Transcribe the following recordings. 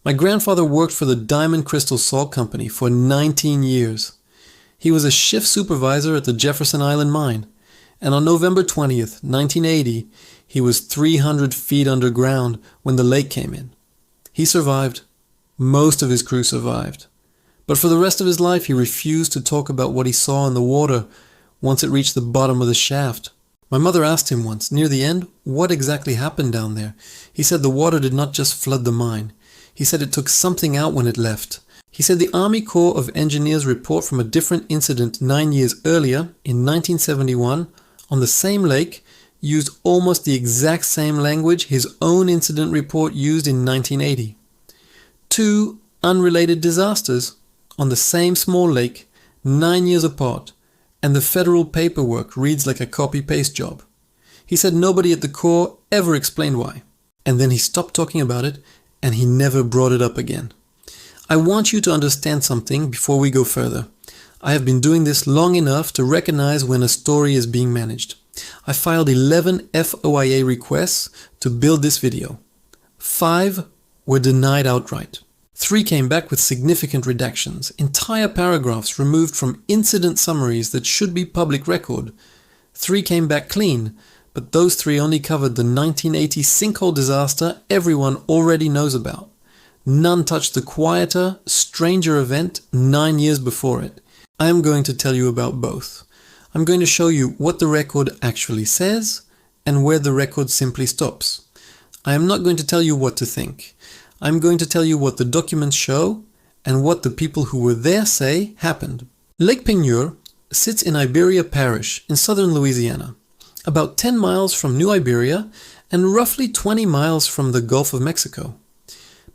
My grandfather worked for the Diamond Crystal Salt Company for 19 years. He was a shift supervisor at the Jefferson Island mine, and on November 20th, 1980, he was 300 feet underground when the lake came in. He survived. Most of his crew survived. But for the rest of his life, he refused to talk about what he saw in the water once it reached the bottom of the shaft. My mother asked him once, near the end, what exactly happened down there. He said the water did not just flood the mine. He said it took something out when it left. He said the Army Corps of Engineers report from a different incident 9 years earlier, in 1971, on the same lake, used almost the exact same language his own incident report used in 1980. Two unrelated disasters on the same small lake, 9 years apart, and the federal paperwork reads like a copy-paste job. He said nobody at the Corps ever explained why. And then he stopped talking about it, and he never brought it up again. I want you to understand something before we go further. I have been doing this long enough to recognize when a story is being managed. I filed 11 FOIA requests to build this video. 5 were denied outright. 3 came back with significant redactions, entire paragraphs removed from incident summaries that should be public record. 3 came back clean, but those 3 only covered the 1980 sinkhole disaster everyone already knows about. None touched the quieter, stranger event 9 years before it. I am going to tell you about both. I'm going to show you what the record actually says and where the record simply stops. I am not going to tell you what to think. I'm going to tell you what the documents show and what the people who were there say happened. Lake Peigneur sits in Iberia Parish in southern Louisiana, about 10 miles from New Iberia and roughly 20 miles from the Gulf of Mexico.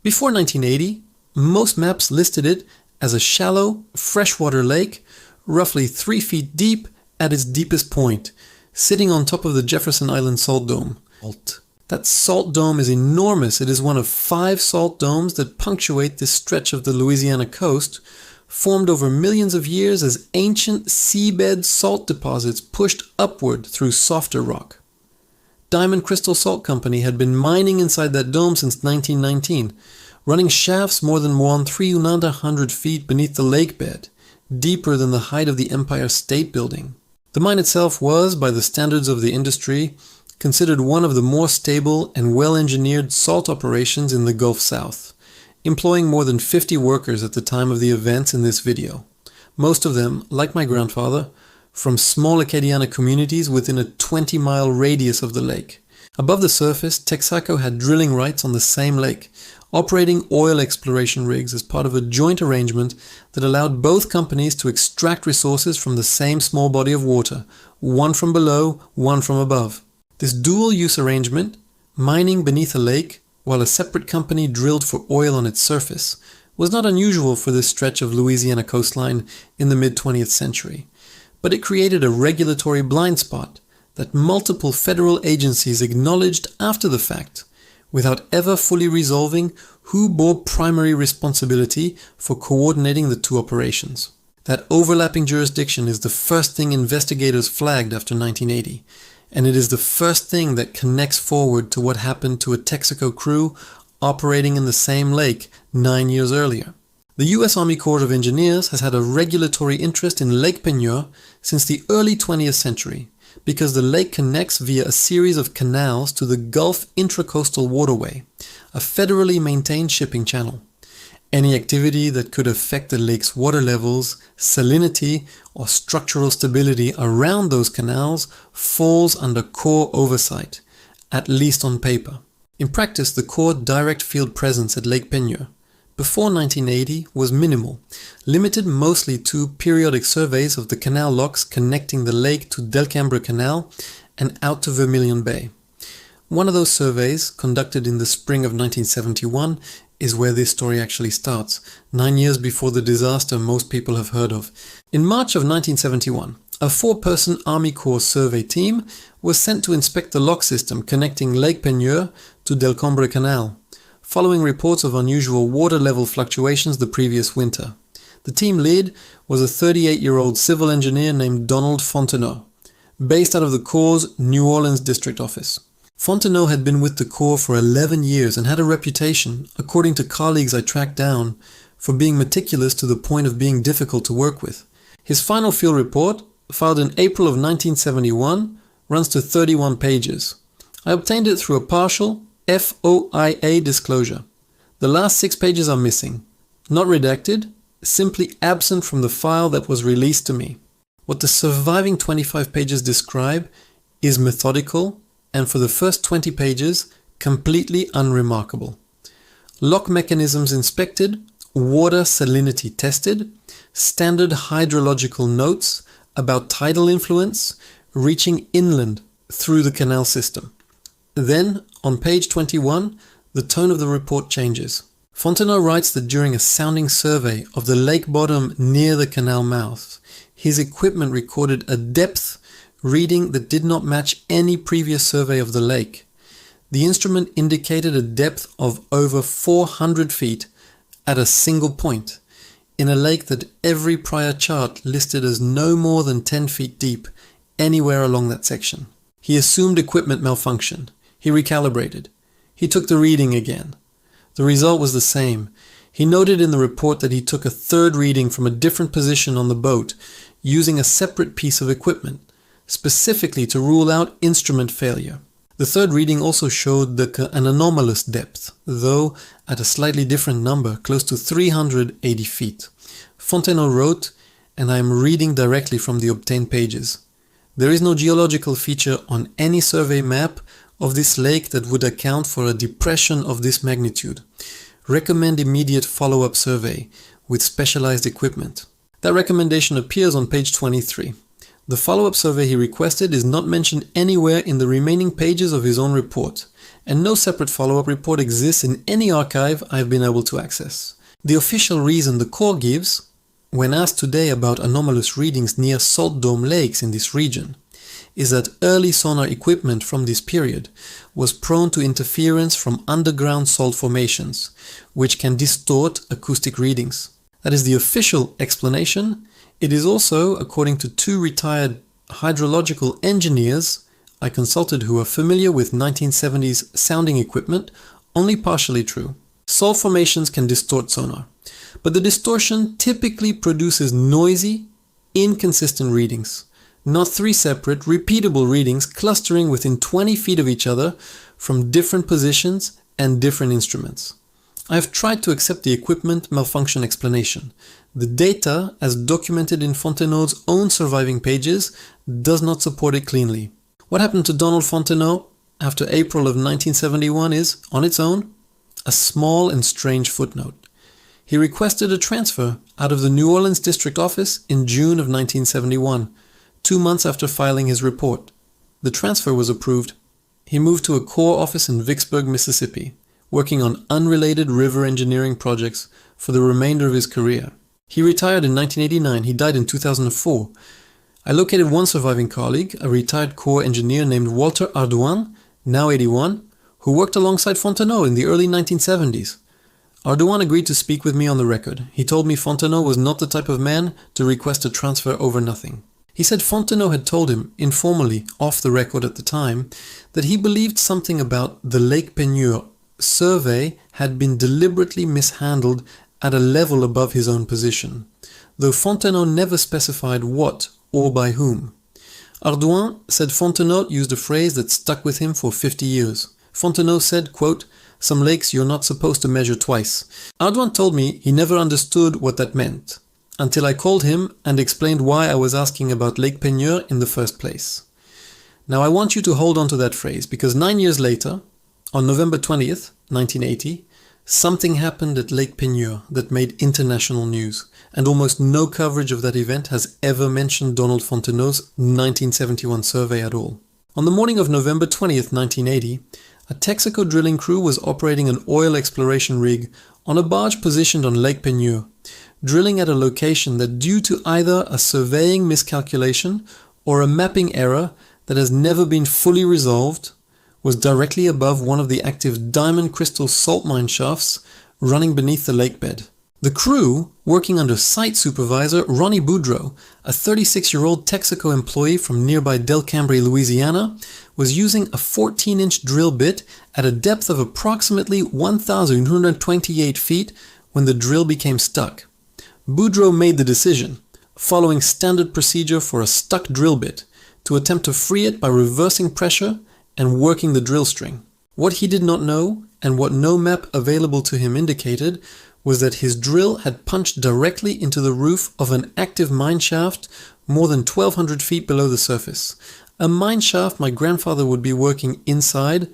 Before 1980, most maps listed it as a shallow, freshwater lake, roughly 3 feet deep at its deepest point, sitting on top of the Jefferson Island Salt Dome. That salt dome is enormous. It is one of 5 salt domes that punctuate this stretch of the Louisiana coast, formed over millions of years as ancient seabed salt deposits pushed upward through softer rock. Diamond Crystal Salt Company had been mining inside that dome since 1919, running shafts more than 300 feet beneath the lake bed, deeper than the height of the Empire State Building. The mine itself was, by the standards of the industry, considered one of the more stable and well-engineered salt operations in the Gulf South, employing more than 50 workers at the time of the events in this video. Most of them, like my grandfather, from small Acadiana communities within a 20-mile radius of the lake. Above the surface, Texaco had drilling rights on the same lake, operating oil exploration rigs as part of a joint arrangement that allowed both companies to extract resources from the same small body of water, one from below, one from above. This dual-use arrangement, mining beneath a lake while a separate company drilled for oil on its surface, was not unusual for this stretch of Louisiana coastline in the mid-20th century. But it created a regulatory blind spot that multiple federal agencies acknowledged after the fact, without ever fully resolving who bore primary responsibility for coordinating the 2 operations. That overlapping jurisdiction is the first thing investigators flagged after 1980, and it is the first thing that connects forward to what happened to a Texaco crew operating in the same lake 9 years earlier. The U.S. Army Corps of Engineers has had a regulatory interest in Lake Peigneur since the early 20th century, because the lake connects via a series of canals to the Gulf Intracoastal Waterway, a federally maintained shipping channel. Any activity that could affect the lake's water levels, salinity, or structural stability around those canals falls under Corps oversight, at least on paper. In practice, the Corps' direct field presence at Lake Peigneur before 1980 was minimal, limited mostly to periodic surveys of the canal locks connecting the lake to Delcambre Canal and out to Vermilion Bay. One of those surveys, conducted in the spring of 1971, is where this story actually starts, 9 years before the disaster most people have heard of. In March of 1971, a 4-person Army Corps survey team was sent to inspect the lock system connecting Lake Peigneur to Delcambre Canal, following reports of unusual water level fluctuations the previous winter. The team lead was a 38-year-old civil engineer named Donald Fontenot, based out of the Corps' New Orleans district office. Fontenot had been with the Corps for 11 years and had a reputation, according to colleagues I tracked down, for being meticulous to the point of being difficult to work with. His final field report, filed in April of 1971, runs to 31 pages. I obtained it through a partial FOIA disclosure. The last 6 pages are missing. Not redacted, simply absent from the file that was released to me. What the surviving 25 pages describe is methodical and for the first 20 pages, completely unremarkable. Lock mechanisms inspected, water salinity tested, standard hydrological notes about tidal influence reaching inland through the canal system. Then, on page 21, the tone of the report changes. Fontenot writes that during a sounding survey of the lake bottom near the canal mouth, his equipment recorded a depth reading that did not match any previous survey of the lake. The instrument indicated a depth of over 400 feet at a single point, in a lake that every prior chart listed as no more than 10 feet deep anywhere along that section. He assumed equipment malfunction. He recalibrated. He took the reading again. The result was the same. He noted in the report that he took a third reading from a different position on the boat using a separate piece of equipment, specifically to rule out instrument failure. The third reading also showed an anomalous depth, though at a slightly different number, close to 380 feet. Fontenot wrote, and I am reading directly from the obtained pages, "There is no geological feature on any survey map of this lake that would account for a depression of this magnitude. Recommend immediate follow-up survey with specialized equipment." That recommendation appears on page 23. The follow-up survey he requested is not mentioned anywhere in the remaining pages of his own report, and no separate follow-up report exists in any archive I've been able to access. The official reason the Corps gives, when asked today about anomalous readings near salt dome lakes in this region, is that early sonar equipment from this period was prone to interference from underground salt formations, which can distort acoustic readings. That is the official explanation. It is also, according to 2 retired hydrological engineers I consulted who are familiar with 1970s sounding equipment, only partially true. Salt formations can distort sonar, but the distortion typically produces noisy, inconsistent readings, not 3 separate, repeatable readings clustering within 20 feet of each other from different positions and different instruments. I have tried to accept the equipment malfunction explanation. The data, as documented in Fontenot's own surviving pages, does not support it cleanly. What happened to Donald Fontenot after April of 1971 is, on its own, a small and strange footnote. He requested a transfer out of the New Orleans district office in June of 1971, 2 months after filing his report. The transfer was approved. He moved to a Corps office in Vicksburg, Mississippi, working on unrelated river engineering projects for the remainder of his career. He retired in 1989. He died in 2004. I located one surviving colleague, a retired Corps engineer named Walter Ardouin, now 81, who worked alongside Fontenot in the early 1970s. Ardouin agreed to speak with me on the record. He told me Fontenot was not the type of man to request a transfer over nothing. He said Fontenot had told him, informally, off the record at the time, that he believed something about the Lake Peigneur survey had been deliberately mishandled at a level above his own position, though Fontenot never specified what or by whom. Ardouin said Fontenot used a phrase that stuck with him for 50 years. Fontenot said, quote, "Some lakes you're not supposed to measure twice." Ardouin told me he never understood what that meant, until I called him and explained why I was asking about Lake Peigneur in the first place. Now I want you to hold on to that phrase, because 9 years later, on November 20th, 1980, something happened at Lake Peigneur that made international news, and almost no coverage of that event has ever mentioned Donald Fontenot's 1971 survey at all. On the morning of November 20th, 1980, a Texaco drilling crew was operating an oil exploration rig on a barge positioned on Lake Peigneur, drilling at a location that, due to either a surveying miscalculation or a mapping error that has never been fully resolved, was directly above one of the active diamond crystal salt mine shafts running beneath the lake bed. The crew, working under site supervisor Ronnie Boudreau, a 36-year-old Texaco employee from nearby Del Cambre, Louisiana, was using a 14-inch drill bit at a depth of approximately 1,228 feet when the drill became stuck. Boudreau made the decision, following standard procedure for a stuck drill bit, to attempt to free it by reversing pressure and working the drill string. What he did not know, and what no map available to him indicated, was that his drill had punched directly into the roof of an active mine shaft more than 1,200 feet below the surface. A mine shaft my grandfather would be working inside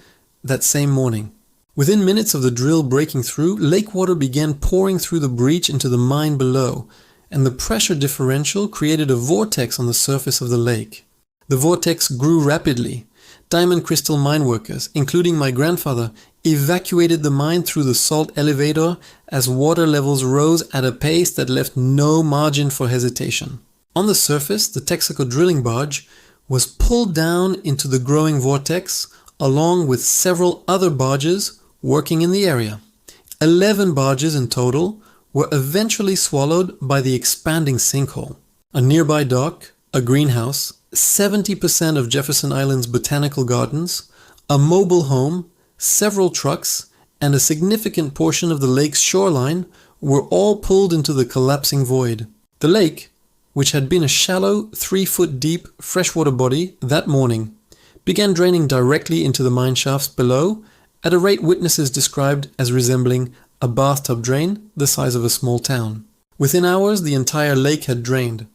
that same morning. Within minutes of the drill breaking through, lake water began pouring through the breach into the mine below, and the pressure differential created a vortex on the surface of the lake. The vortex grew rapidly. Diamond Crystal mine workers, including my grandfather, evacuated the mine through the salt elevator as water levels rose at a pace that left no margin for hesitation. On the surface, the Texaco drilling barge was pulled down into the growing vortex, along with several other barges working in the area. 11 barges in total were eventually swallowed by the expanding sinkhole. A nearby dock, a greenhouse, 70% of Jefferson Island's botanical gardens, a mobile home, several trucks, and a significant portion of the lake's shoreline were all pulled into the collapsing void. The lake, which had been a shallow, 3-foot deep freshwater body that morning, began draining directly into the mine shafts below at a rate witnesses described as resembling a bathtub drain the size of a small town. Within hours, the entire lake had drained.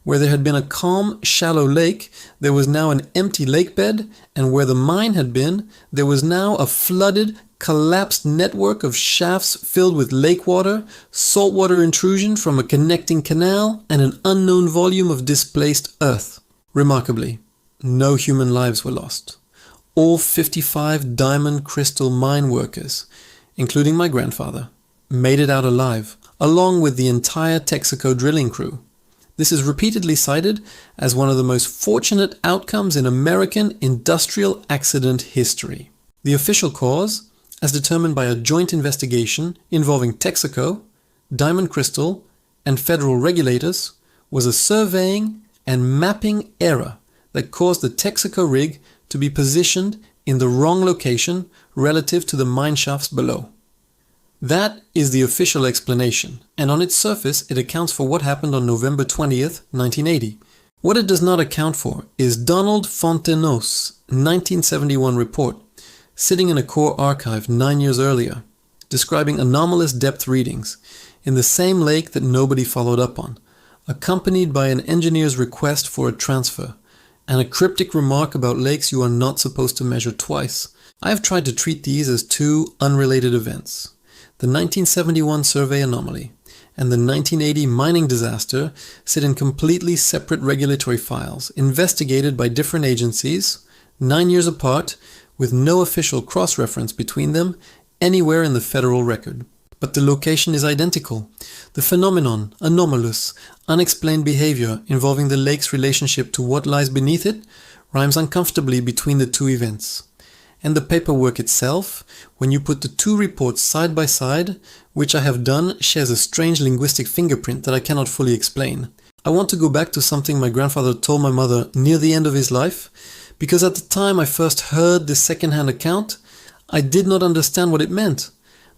Where there had been a calm, shallow lake, there was now an empty lake bed, and where the mine had been, there was now a flooded, collapsed network of shafts filled with lake water, saltwater intrusion from a connecting canal, and an unknown volume of displaced earth. Remarkably, no human lives were lost. All 55 Diamond Crystal mine workers, including my grandfather, made it out alive, along with the entire Texaco drilling crew. This is repeatedly cited as one of the most fortunate outcomes in American industrial accident history. The official cause, as determined by a joint investigation involving Texaco, Diamond Crystal, and federal regulators, was a surveying and mapping error that caused the Texaco rig to be positioned in the wrong location relative to the mine shafts below. That is the official explanation, and on its surface it accounts for what happened on November 20th, 1980. What it does not account for is Donald Fontenot's 1971 report, sitting in a Corps archive 9 years earlier, describing anomalous depth readings in the same lake that nobody followed up on, accompanied by an engineer's request for a transfer, and a cryptic remark about lakes you are not supposed to measure twice. I have tried to treat these as two unrelated events. The 1971 survey anomaly and the 1980 mining disaster sit in completely separate regulatory files, investigated by different agencies, 9 years apart, with no official cross-reference between them anywhere in the federal record. But the location is identical. The phenomenon, anomalous, unexplained behavior involving the lake's relationship to what lies beneath it, rhymes uncomfortably between the two events. And the paperwork itself, when you put the two reports side by side, which I have done, shares a strange linguistic fingerprint that I cannot fully explain. I want to go back to something my grandfather told my mother near the end of his life, because at the time I first heard this second-hand account, I did not understand what it meant.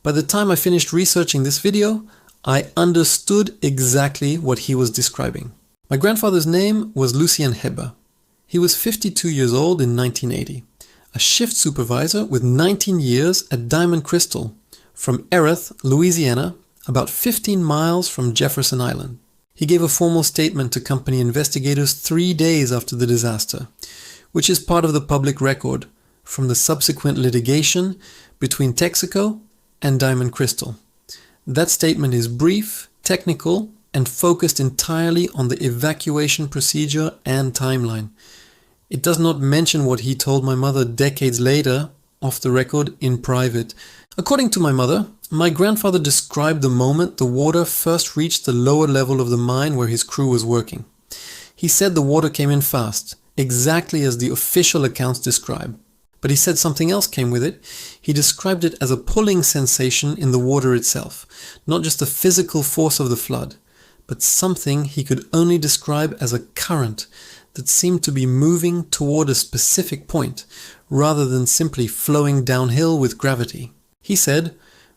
By the time I finished researching this video, I understood exactly what he was describing. My grandfather's name was Lucien Heber. He was 52 years old in 1980. A shift supervisor with 19 years at Diamond Crystal from Erith, Louisiana, about 15 miles from Jefferson Island. He gave a formal statement to company investigators 3 days after the disaster, which is part of the public record from the subsequent litigation between Texaco and Diamond Crystal. That statement is brief, technical, and focused entirely on the evacuation procedure and timeline. It does not mention what he told my mother decades later, off the record, in private. According to my mother, my grandfather described the moment the water first reached the lower level of the mine where his crew was working. He said the water came in fast, exactly as the official accounts describe. But he said something else came with it. He described it as a pulling sensation in the water itself, not just the physical force of the flood, but something he could only describe as a current that seemed to be moving toward a specific point, rather than simply flowing downhill with gravity. He said,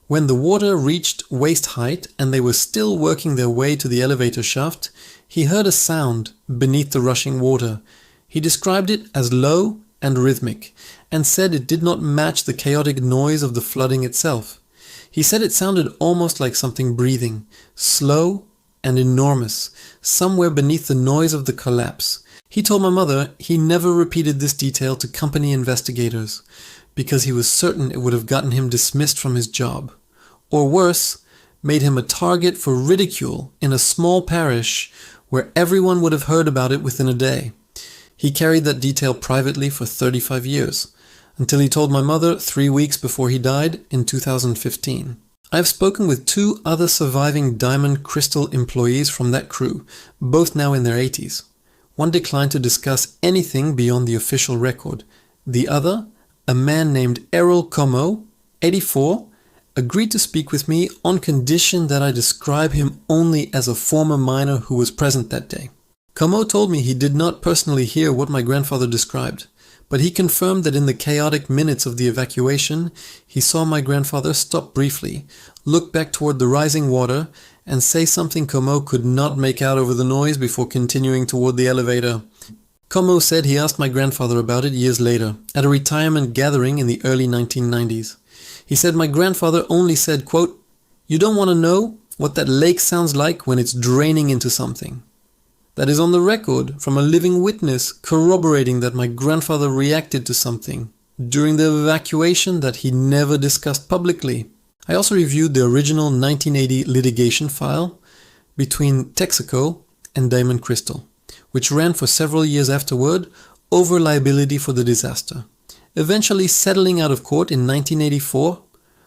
when the water reached waist height and they were still working their way to the elevator shaft, he heard a sound beneath the rushing water. He described it as low and rhythmic, and said it did not match the chaotic noise of the flooding itself. He said it sounded almost like something breathing, slow and enormous, somewhere beneath the noise of the collapse. He told my mother he never repeated this detail to company investigators, because he was certain it would have gotten him dismissed from his job, or worse, made him a target for ridicule in a small parish where everyone would have heard about it within a day. He carried that detail privately for 35 years, until he told my mother 3 weeks before he died in 2015. I have spoken with 2 other surviving Diamond Crystal employees from that crew, both now in their 80s. One declined to discuss anything beyond the official record. The other, a man named Errol Como, 84, agreed to speak with me on condition that I describe him only as a former miner who was present that day. Como told me he did not personally hear what my grandfather described, but he confirmed that in the chaotic minutes of the evacuation, he saw my grandfather stop briefly, look back toward the rising water, and say something Como could not make out over the noise before continuing toward the elevator. Como said he asked my grandfather about it years later, at a retirement gathering in the early 1990s. He said my grandfather only said, quote, "You don't want to know what that lake sounds like when it's draining into something." That is on the record from a living witness corroborating that my grandfather reacted to something during the evacuation that he never discussed publicly. I also reviewed the original 1980 litigation file between Texaco and Diamond Crystal, which ran for several years afterward over liability for the disaster, eventually settling out of court in 1984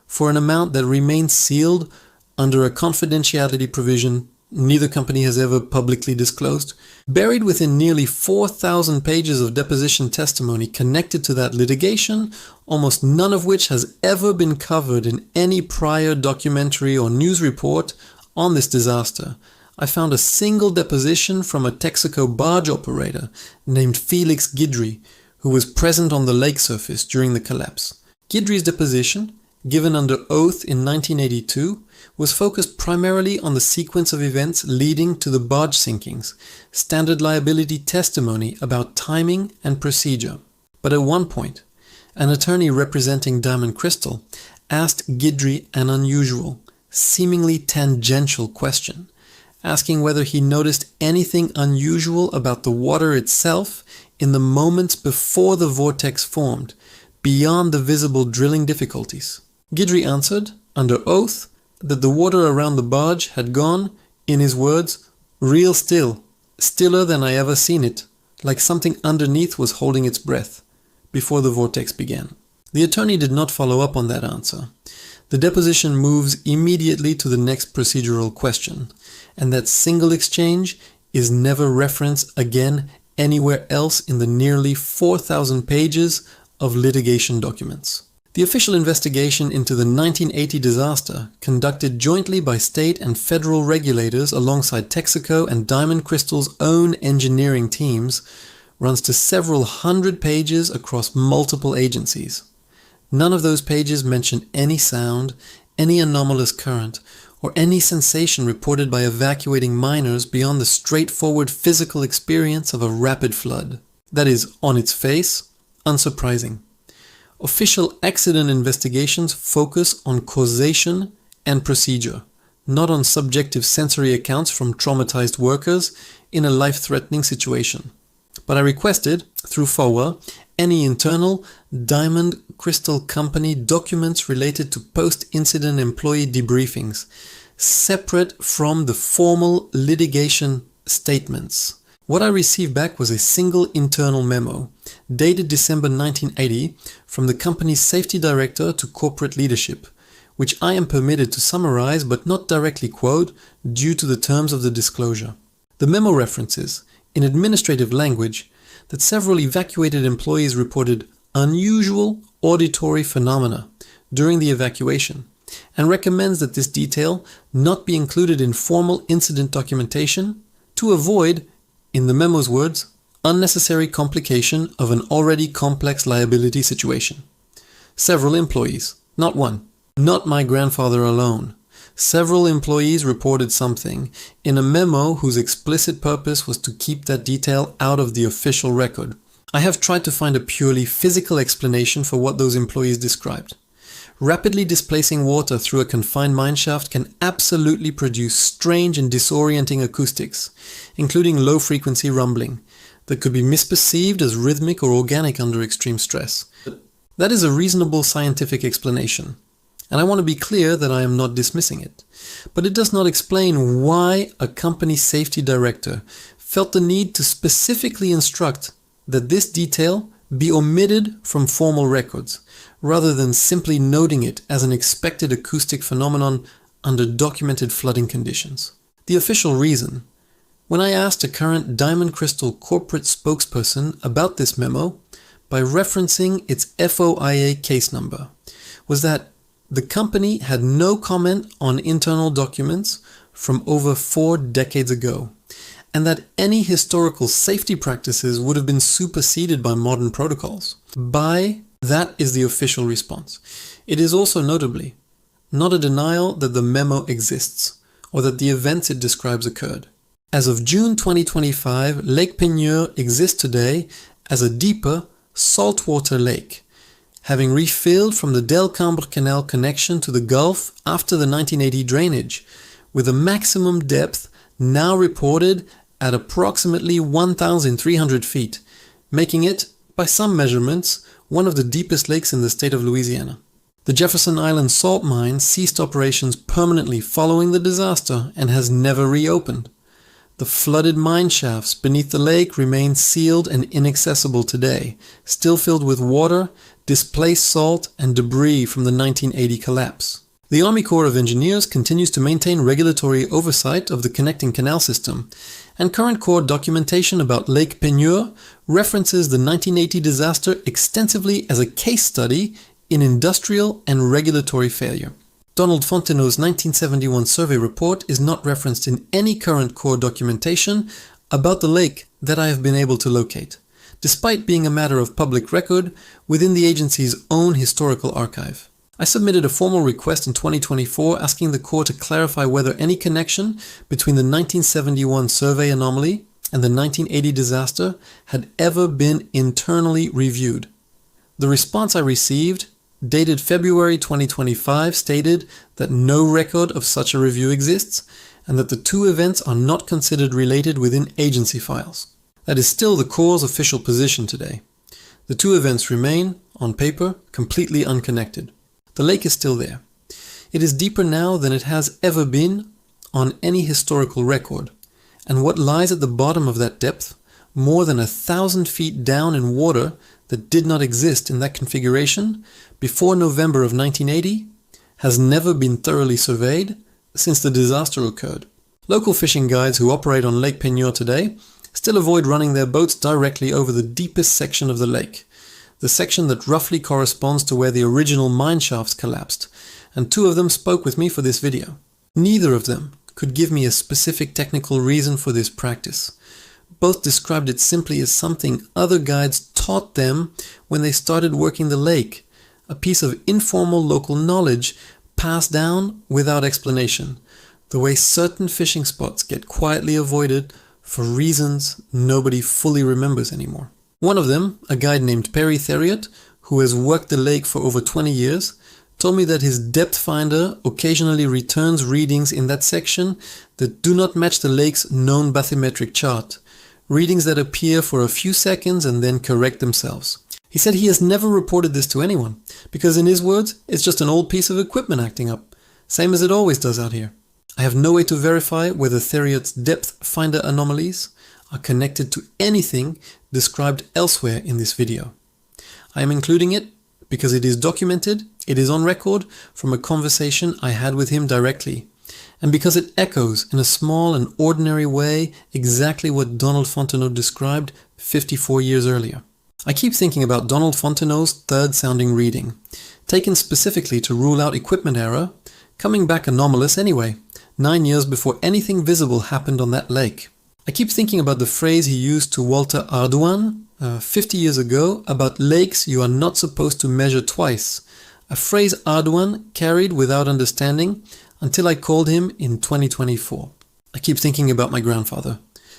for an amount that remains sealed under a confidentiality provision neither company has ever publicly disclosed. Buried within nearly 4,000 pages of deposition testimony connected to that litigation, almost none of which has ever been covered in any prior documentary or news report on this disaster, I found a single deposition from a Texaco barge operator named Felix Guidry, who was present on the lake surface during the collapse. Guidry's deposition, given under oath in 1982, was focused primarily on the sequence of events leading to the barge sinkings, standard liability testimony about timing and procedure. But at one point, an attorney representing Diamond Crystal asked Guidry an unusual, seemingly tangential question, asking whether he noticed anything unusual about the water itself in the moments before the vortex formed, beyond the visible drilling difficulties. Guidry answered, under oath, that the water around the barge had gone, in his words, real still, stiller than I ever seen it, like something underneath was holding its breath, before the vortex began. The attorney did not follow up on that answer. The deposition moves immediately to the next procedural question, and that single exchange is never referenced again anywhere else in the nearly 4,000 pages of litigation documents. The official investigation into the 1980 disaster, conducted jointly by state and federal regulators alongside Texaco and Diamond Crystal's own engineering teams, runs to several hundred pages across multiple agencies. None of those pages mention any sound, any anomalous current, or any sensation reported by evacuating miners beyond the straightforward physical experience of a rapid flood. That is, on its face, unsurprising. Official accident investigations focus on causation and procedure, not on subjective sensory accounts from traumatized workers in a life-threatening situation. But I requested, through FOA, any internal Diamond Crystal Company documents related to post-incident employee debriefings, separate from the formal litigation statements. What I received back was a single internal memo, dated December 1980, from the company's safety director to corporate leadership, which I am permitted to summarize but not directly quote due to the terms of the disclosure. The memo references, in administrative language, that several evacuated employees reported unusual auditory phenomena during the evacuation and recommends that this detail not be included in formal incident documentation to avoid, in the memo's words, unnecessary complication of an already complex liability situation. Several employees, not one, not my grandfather alone. Several employees reported something in a memo whose explicit purpose was to keep that detail out of the official record. I have tried to find a purely physical explanation for what those employees described. Rapidly displacing water through a confined mineshaft can absolutely produce strange and disorienting acoustics, including low-frequency rumbling, that could be misperceived as rhythmic or organic under extreme stress. That is a reasonable scientific explanation, and I want to be clear that I am not dismissing it. But it does not explain why a company safety director felt the need to specifically instruct that this detail be omitted from formal records, rather than simply noting it as an expected acoustic phenomenon under documented flooding conditions. The official reason, when I asked a current Diamond Crystal corporate spokesperson about this memo, by referencing its FOIA case number, was that the company had no comment on internal documents from over 4 decades ago, and that any historical safety practices would have been superseded by modern protocols. That is the official response. It is also notably not a denial that the memo exists, or that the events it describes occurred. As of June 2025, Lake Peigneur exists today as a deeper, saltwater lake, having refilled from the Delcambre Canal connection to the Gulf after the 1980 drainage, with a maximum depth now reported at approximately 1,300 feet, making it, by some measurements, one of the deepest lakes in the state of Louisiana. The Jefferson Island salt mine ceased operations permanently following the disaster and has never reopened. The flooded mine shafts beneath the lake remain sealed and inaccessible today, still filled with water, displaced salt, and debris from the 1980 collapse. The Army Corps of Engineers continues to maintain regulatory oversight of the connecting canal system, and current Corps documentation about Lake Peigneur references the 1980 disaster extensively as a case study in industrial and regulatory failure. Donald Fontenot's 1971 survey report is not referenced in any current Corps documentation about the lake that I have been able to locate, despite being a matter of public record within the agency's own historical archive. I submitted a formal request in 2024 asking the Corps to clarify whether any connection between the 1971 survey anomaly and the 1980 disaster had ever been internally reviewed. The response I received, dated February 2025, stated that no record of such a review exists and that the two events are not considered related within agency files. That is still the Corps' official position today. The two events remain, on paper, completely unconnected. The lake is still there. It is deeper now than it has ever been on any historical record, and what lies at the bottom of that depth, more than 1,000 feet down in water that did not exist in that configuration before November of 1980, has never been thoroughly surveyed since the disaster occurred. Local fishing guides who operate on Lake Peigneur today still avoid running their boats directly over the deepest section of the lake, the section that roughly corresponds to where the original mine shafts collapsed, and 2 of them spoke with me for this video. Neither of them could give me a specific technical reason for this practice. Both described it simply as something other guides taught them when they started working the lake, a piece of informal local knowledge passed down without explanation, the way certain fishing spots get quietly avoided for reasons nobody fully remembers anymore. One of them, a guide named Perry Theriot, who has worked the lake for over 20 years, told me that his depth finder occasionally returns readings in that section that do not match the lake's known bathymetric chart, readings that appear for a few seconds and then correct themselves. He said he has never reported this to anyone, because in his words, it's just an old piece of equipment acting up, same as it always does out here. I have no way to verify whether Theriot's depth finder anomalies are connected to anything described elsewhere in this video. I am including it because it is documented, it is on record from a conversation I had with him directly, and because it echoes in a small and ordinary way exactly what Donald Fontenot described 54 years earlier. I keep thinking about Donald Fontenot's third-sounding reading, taken specifically to rule out equipment error, coming back anomalous anyway, 9 years before anything visible happened on that lake. I keep thinking about the phrase he used to Walter Ardouin 50 years ago about lakes you are not supposed to measure twice, a phrase Ardouin carried without understanding until I called him in 2024. I keep thinking about my grandfather,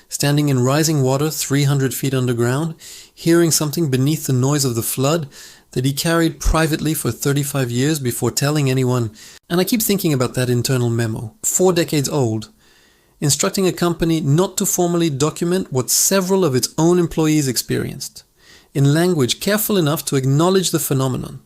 standing in rising water 300 feet underground, hearing something beneath the noise of the flood that he carried privately for 35 years before telling anyone. And I keep thinking about that internal memo, 4 decades old, instructing a company not to formally document what several of its own employees experienced, in language careful enough to acknowledge the phenomenon,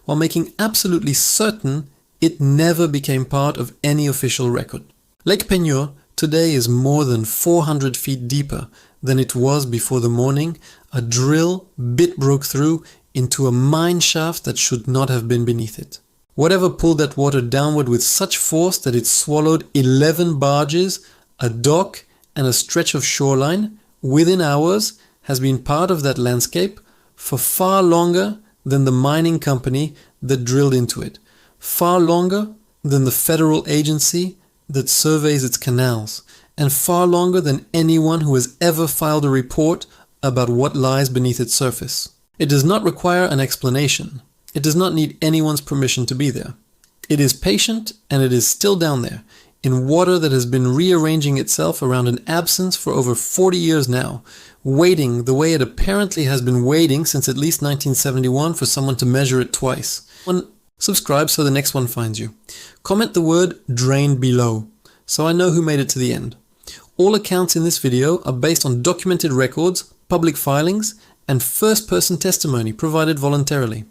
while making absolutely certain it never became part of any official record. Lake Peigneur today is more than 400 feet deeper than it was before the morning a drill bit broke through into a mine shaft that should not have been beneath it. Whatever pulled that water downward with such force that it swallowed 11 barges, a dock, and a stretch of shoreline within hours has been part of that landscape for far longer than the mining company that drilled into it, far longer than the federal agency that surveys its canals, and far longer than anyone who has ever filed a report about what lies beneath its surface. It does not require an explanation. It does not need anyone's permission to be there. It is patient, and it is still down there, in water that has been rearranging itself around an absence for over 40 years now, waiting the way it apparently has been waiting since at least 1971 for someone to measure it twice. Subscribe so the next one finds you. Comment the word drain below, so I know who made it to the end. All accounts in this video are based on documented records, public filings, and first-person testimony provided voluntarily.